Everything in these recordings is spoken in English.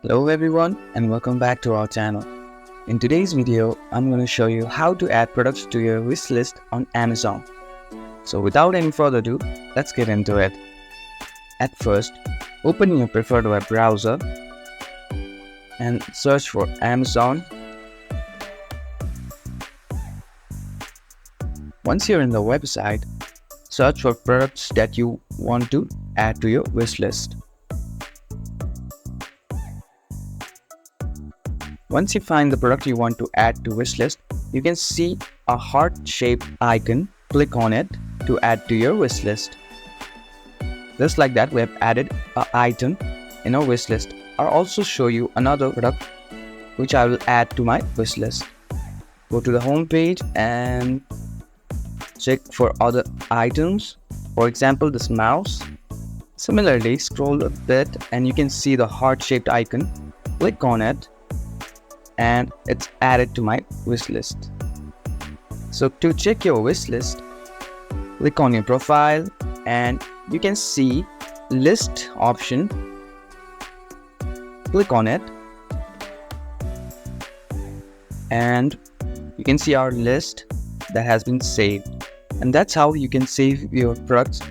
Hello everyone and welcome back to our channel. In today's video, I'm going to show you how to add products to your wish list on Amazon. So without any further ado, let's get into it. At first, open your preferred web browser and search for Amazon. Once you're in the website, search for products that you want to add to your wish list. Once you find the product you want to add to wish list, you can see a heart-shaped icon. Click on it to add to your wish list. Just like that, we have added an item in our wish list. I'll also show you another product which I will add to my wish list. Go to the home page and check for other items. For example, this mouse. Similarly, scroll a bit and you can see the heart-shaped icon. Click on it and it's added to my wish list. So to check your wish list, click on your profile and you can see list option. Click on it and you can see our list that has been saved. And that's how you can save your products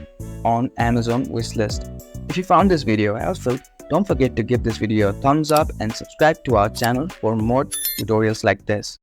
on Amazon wish list. If you found this video helpful, don't forget to give this video a thumbs up and subscribe to our channel for more tutorials like this.